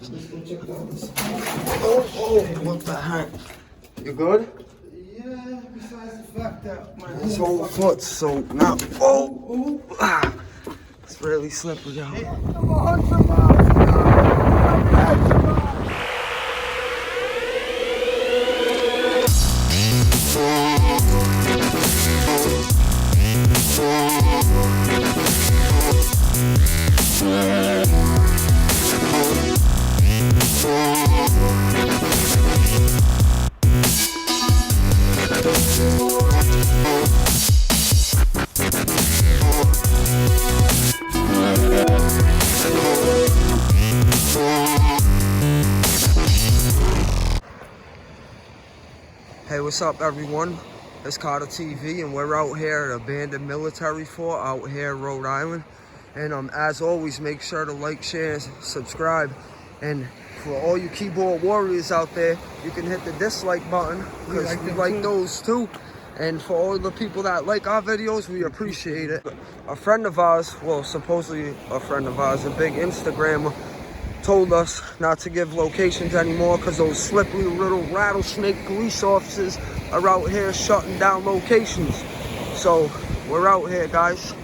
Let's go check out this. Oh, what the heck? You good? Yeah, besides the fact that my His whole foot's so now. Oh, it's really slippery out. Come on, come on. Hey, what's up, everyone? It's Carter TV, and we're out here at Abandoned Military Fort out here in Rhode Island. And as always, make sure to like, share, and subscribe. And for all you keyboard warriors out there, you can hit the dislike button because we like those too. And for all the people that like our videos, we appreciate it. A friend of ours, well, supposedly a friend of ours, a big Instagrammer, told us not to give locations anymore because those slippery little rattlesnake police officers are out here shutting down locations. So we're out here, guys,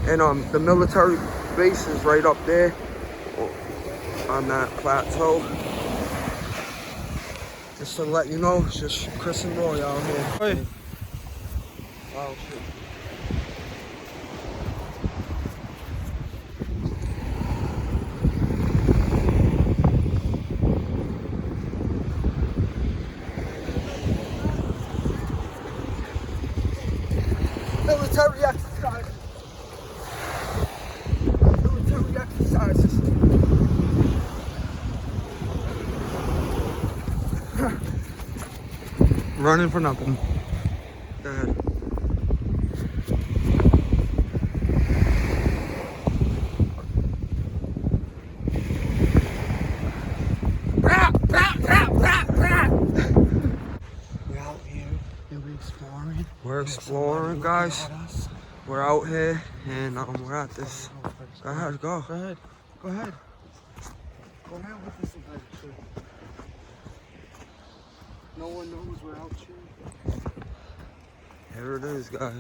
and the military base is right up there on that plateau. Just to let you know, it's just Chris and Roy out here. Hey. Oh shit. Military exercises. Military exercises. Running for nothing. Go ahead. We're out here and we're exploring. We're exploring, guys. We're out here and we're at this. Go ahead, go. Go ahead. Go ahead. Go ahead with this adventure. No one knows we're out here. Here it is, guys.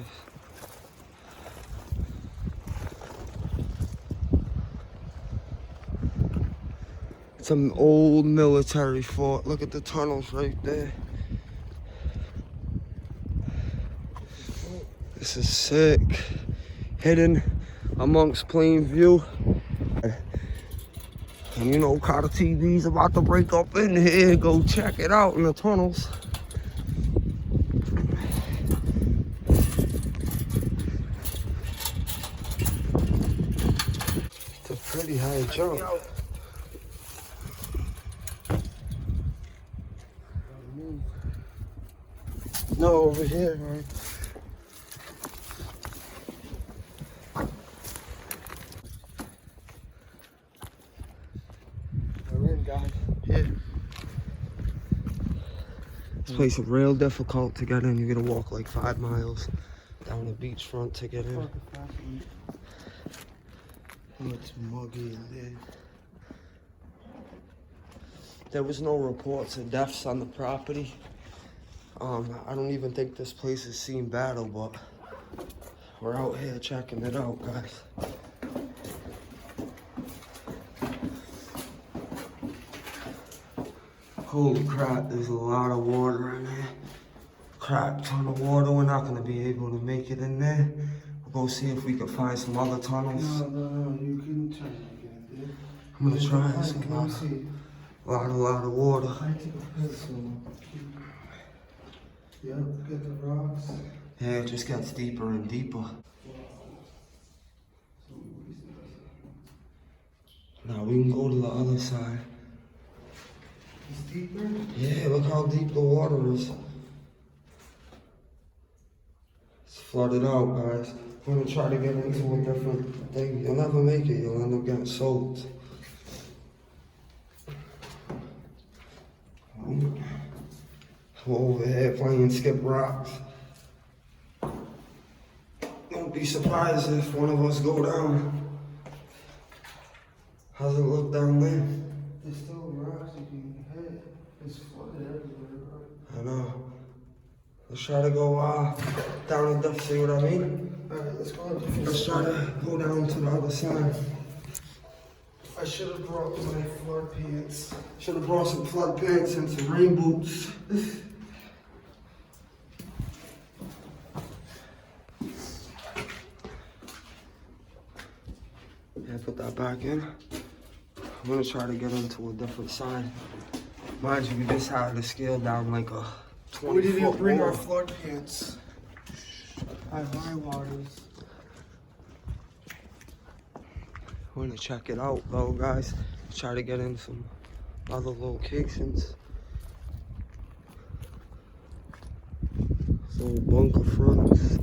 It's an old military fort. Look at the tunnels right there. This is sick. Hidden amongst plain view. And you know, Carter TV's about to break up in here. Go check it out in the tunnels. It's a pretty high jump. No, over here, right? We're in, guys. Yeah. This place is real difficult to get in. You gotta walk like 5 miles down the beachfront to get in. Oh, it's muggy in there. There was no reports of deaths on the property. I don't even think this place has seen battle, but we're out here checking it out, guys. Holy crap, there's a lot of water in there. Crap ton of water. We're not gonna be able to make it in there. We'll go see if we can find some other tunnels. No, you can try to get in there. I'm gonna try some. A lot of water. I take a pencil. Yep, get the rocks. Yeah, it just gets deeper and deeper. Now we can go to the other side. It's deeper? Yeah, look how deep the water is. It's flooded out, guys. We're gonna try to get into a different thing. You'll never make it. You'll end up getting soaked. We're over here playing skip rocks. Don't be surprised if one of us go down. How's it look down there? There's still Let's try to go down the depth, see what I mean? Alright, let's go. Let's try to go down to the other side. I should have brought my floor pants. Should have brought some flood pants and some rain boots. Yeah, put that back in. I'm gonna try to get into a different side. Mind you, we just had the scale down like a 20 We didn't even bring our wall. floor pants. I have high waters. We're gonna check it out though, guys. Try to get in some other locations. So bunker fronts.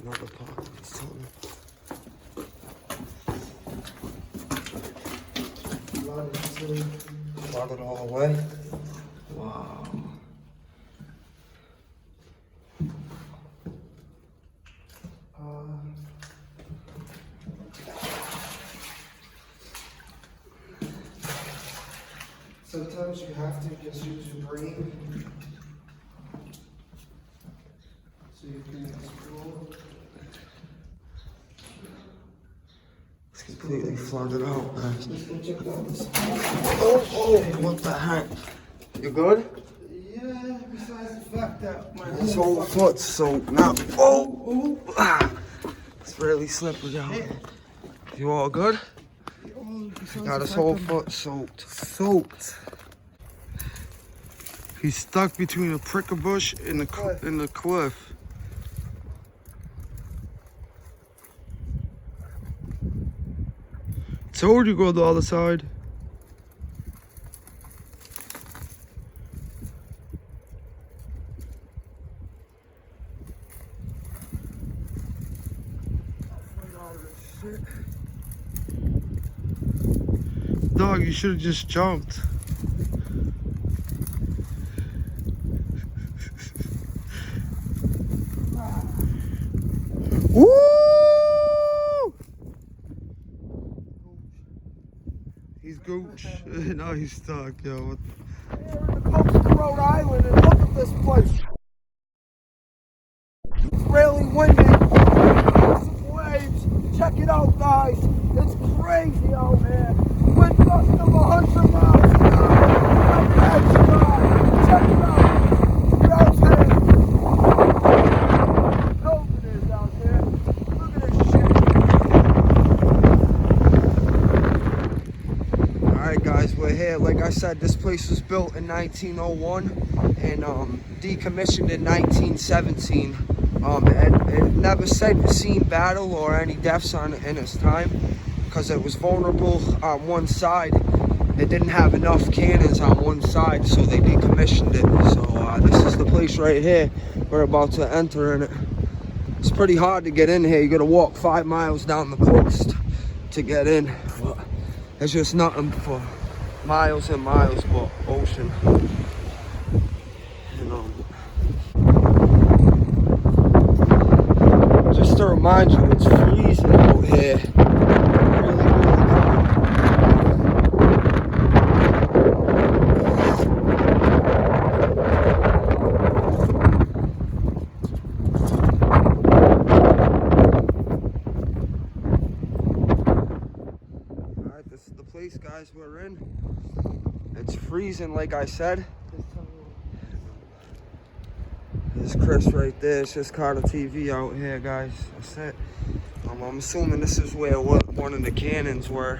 Another part of the tunnel. Flooded all the way. Wow. Sometimes you have to just use your brain. So you can explore. It's completely flooded out, guys. Let's go check out this. Oh, what the heck? You good? Yeah, besides the fact that my His whole foot's soaked now. Oh! It's really slippery out. You all good? Got his whole foot soaked. Soaked. He's stuck between a prickle bush and the cliff. Told you go to the other side. Dog, you should have just jumped. Woo! He's gooch. Now he's stuck, yo. We're in the coast of Rhode Island and look at this place. It's really windy. Some waves. Check it out, guys. It's crazy out here. Wind gust of 100 miles an hour. Check it out. Rotate. Cold it is out here. Look at this shit. Alright guys, we're here. Like I said, this place was built in 1901 and decommissioned in 1917. It never said seen battle or any deaths in its time because it was vulnerable on one side. It didn't have enough cannons on one side, so they decommissioned it. So this is the place right here. We're about to enter in it. It's pretty hard to get in here. You gotta walk 5 miles down the coast to get in. But it's just nothing for miles and miles but ocean. You know. Just to remind you, it's freezing out here. Really, really cold. Alright, this is the place, guys, we're in. It's freezing, like I said. There's Chris right there. It's just Carter TV out here, guys. That's it. I'm assuming this is where one of the cannons were.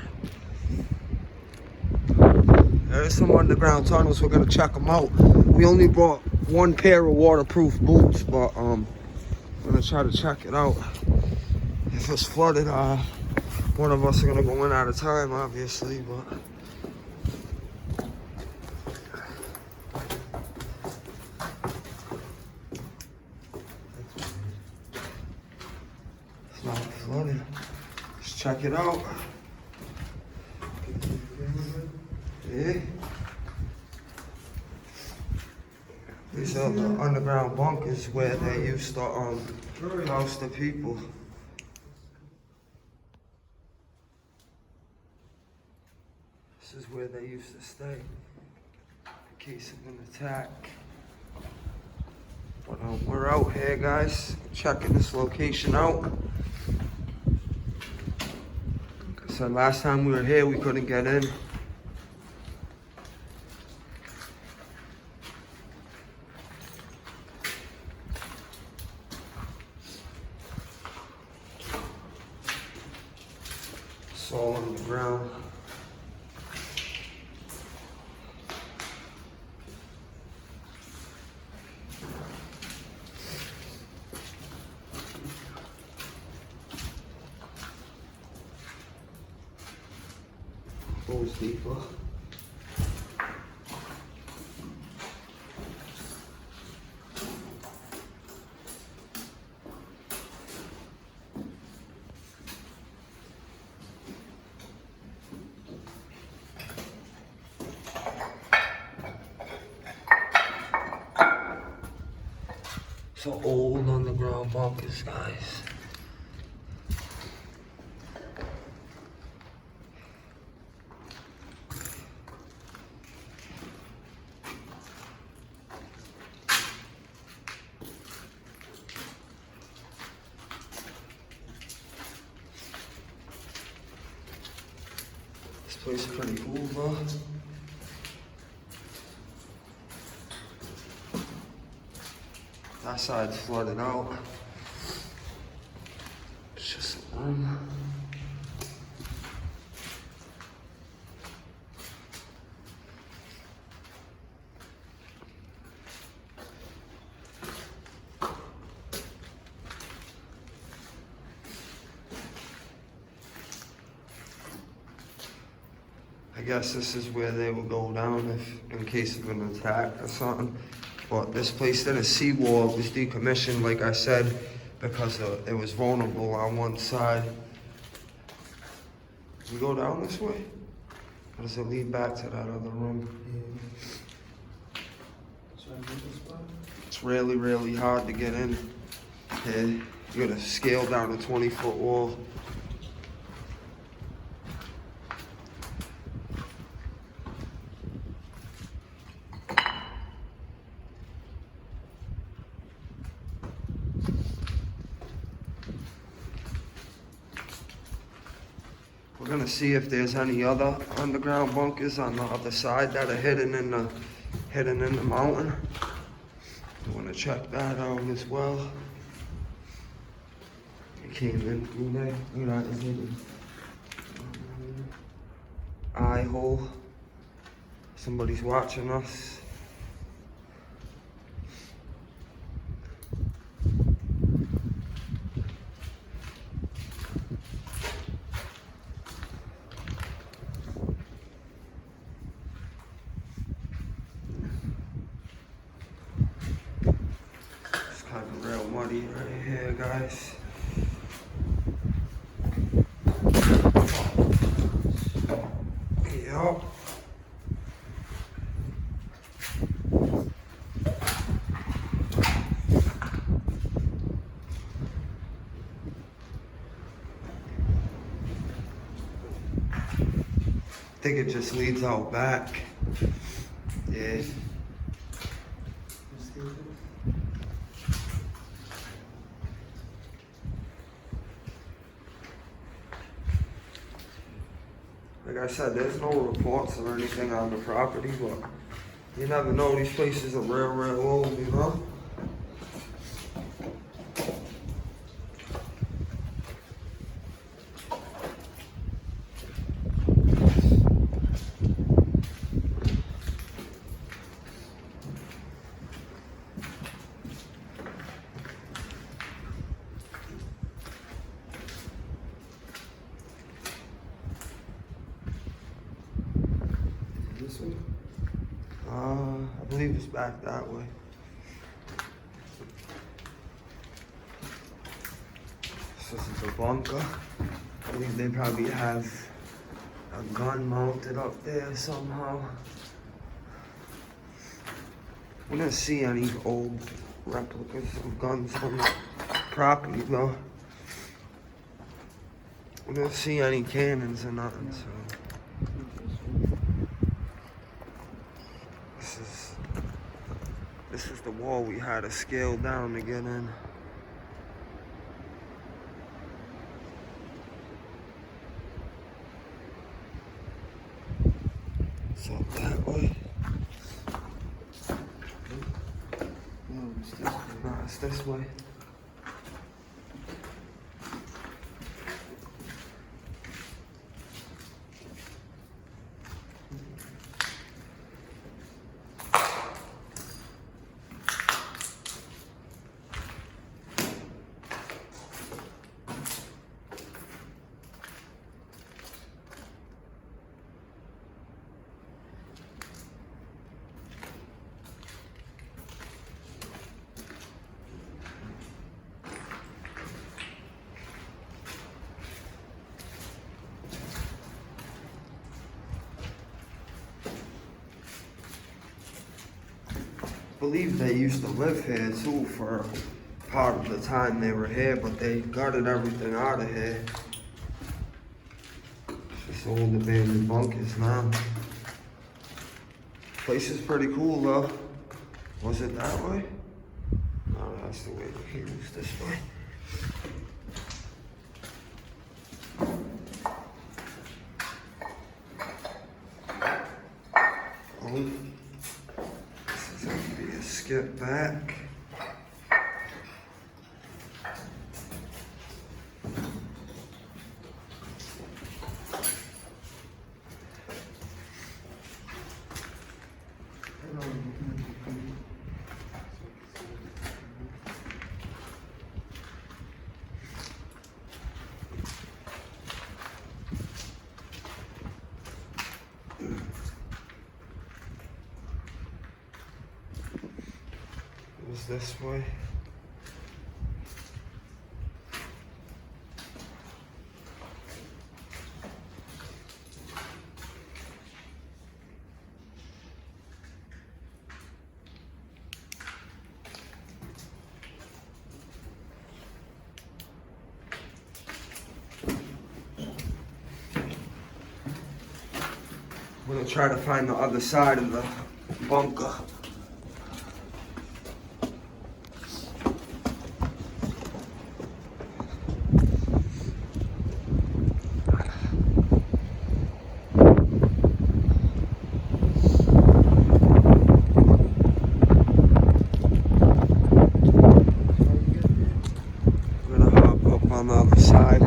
There's some underground tunnels. We're gonna check them out. We only brought one pair of waterproof boots, but I'm gonna try to check it out. If it's flooded, one of us are gonna go in at a time, obviously, but. flooded. Let's check it out. Yeah. These are the underground bunkers where they used to house the people. This is where they used to stay in case of an attack. But we're out here, guys, checking this location out. Like I said, last time we were here, we couldn't get in. It's all on the ground. Goes deeper. So old underground bunkers, guys. This place is pretty cool, though. That side's flooded out. It's just a room. I guess this is where they will go down if, in case of an attack or something. But this place didn't seawall, it was decommissioned, like I said, because it was vulnerable on one side. We go down this way? Or does it lead back to that other room? It's really, really hard to get in here. You gotta scale down a 20-foot wall. We're gonna see if there's any other underground bunkers on the other side that are hidden in the mountain. I wanna check that out as well. We came in through there. Look at that, it's hidden. Eye hole. Somebody's watching us. Real muddy right here, guys. Yup. I think it just leads out back. Yeah. Like I said, there's no reports or anything on the property, but you never know, these places are real, real old, you know? This way? I believe it's back that way. This is the bunker. I believe they probably have a gun mounted up there somehow. We didn't see any old replicas of guns on the property though. We didn't see any cannons or nothing, so. This is the wall we had to scale down to get in. So that way. No, it's this way. No, it's this way. I believe they used to live here too for part of the time they were here, but they gutted everything out of here. It's just old abandoned bunkers now. Place is pretty cool though. Was it that way? No, that's the way it was, this way. Oh. Skip back. This way. I'm gonna try to find the other side of the bunker. On the other side.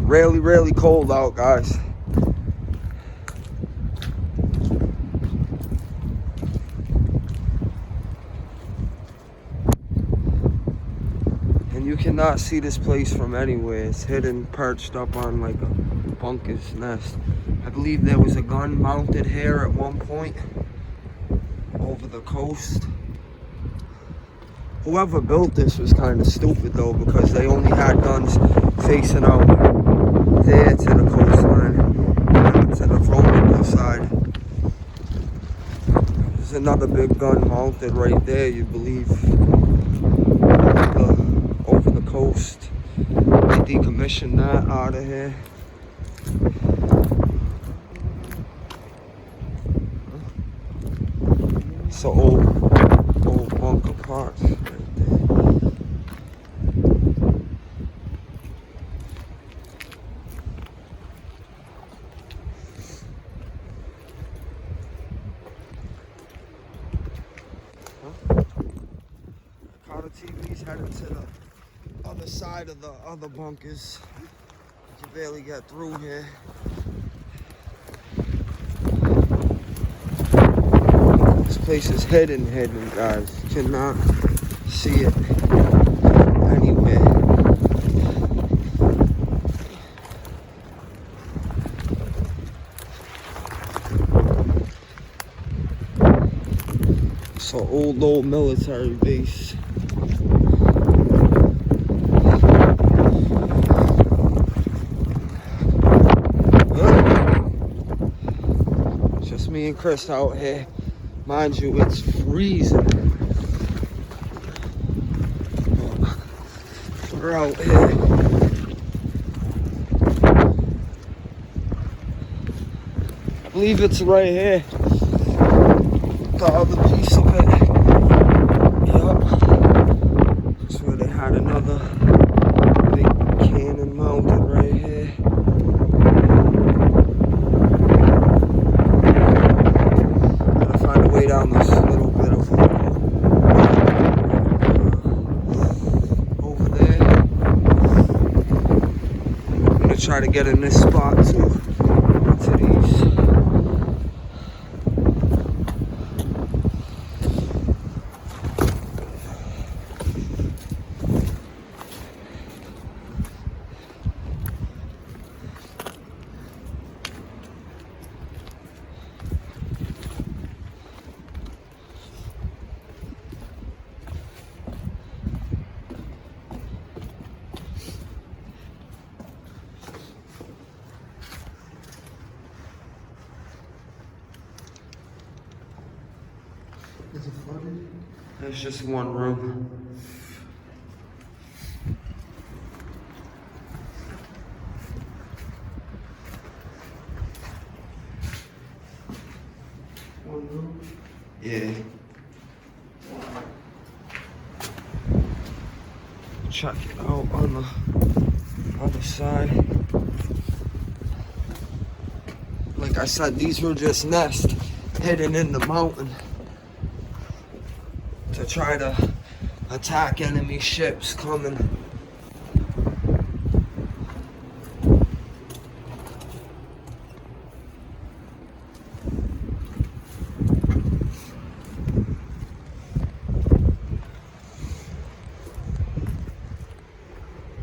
Really cold out, guys. And you cannot see this place from anywhere. It's hidden, perched up on like a bunker's nest. I believe there was a gun mounted here at one point over the coast. Whoever built this was kind of stupid though, because they only had guns facing out there to the coastline, not to the vulnerable side. There's another big gun mounted right there, you believe, over the coast. They decommissioned that out of here. It's an old bunker parts. TV's headed to the other side of the other bunkers. You can barely get through here. This place is hidden, guys. You cannot see it anywhere. It's an old military base. me and Chris out here. Mind you, it's freezing. We're out here. I believe it's right here. The other piece of it. Yup. That's where they had another big cannon mounted right here. Gotta find a way down this little bit of over there. I'm gonna try to get in this spot too. To these. Is it flooded? There's just one room. One room? Yeah. Check it out on the other side. Like I said, these were just nests hidden in the mountain to try to attack enemy ships coming.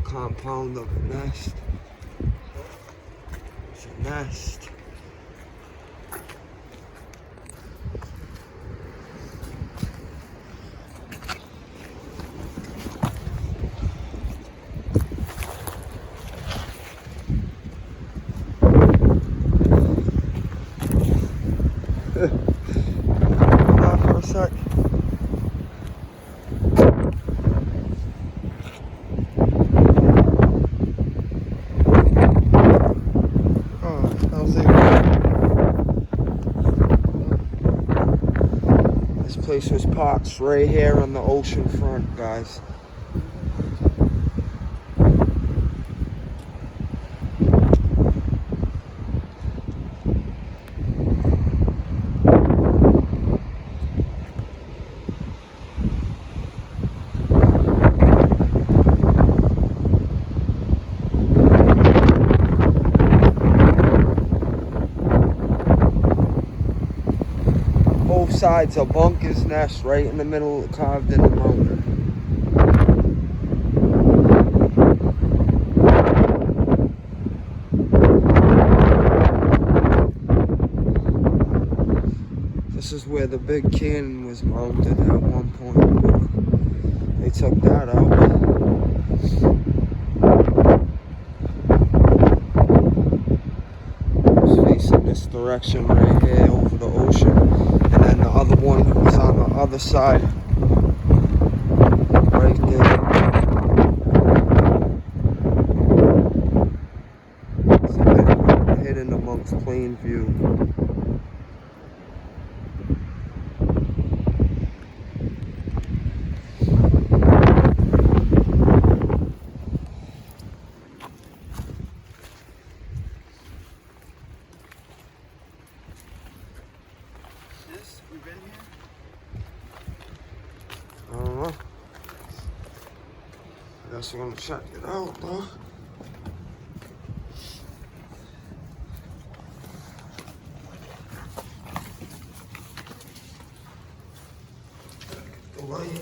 Compound of a nest. It's a nest. Hold on for a sec. Oh, how's it? This place was parked right here on the ocean front, guys. Both sides are bunkers nest right in the middle, carved in the mountain. This is where the big cannon was mounted at one point. They took that out. It's facing this direction right here over the ocean. And then the other one was on the other side. Right there. It's hidden amongst plain view. We've been here? I don't know. I guess we're gonna check it out, though. The light.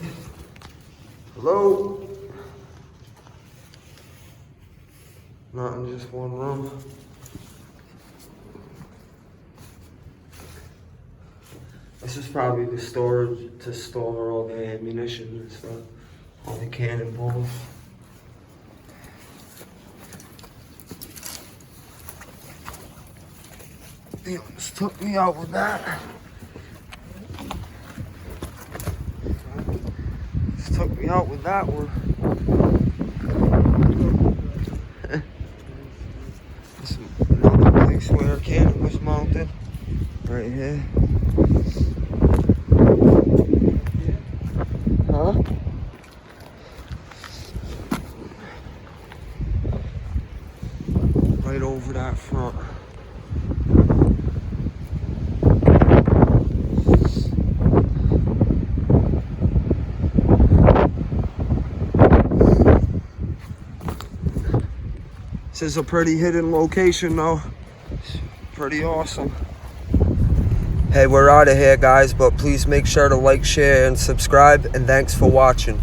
Hello? Not in just one room. This is probably the storage to store all the ammunition and stuff, all the cannonballs. They just took me out with that. Just took me out with that one. This is another place where a cannon was mounted. Right here. Huh? Right over that front. This is a pretty hidden location though. It's pretty awesome. Hey, we're out of here, guys, but please make sure to like, share, and subscribe, and thanks for watching.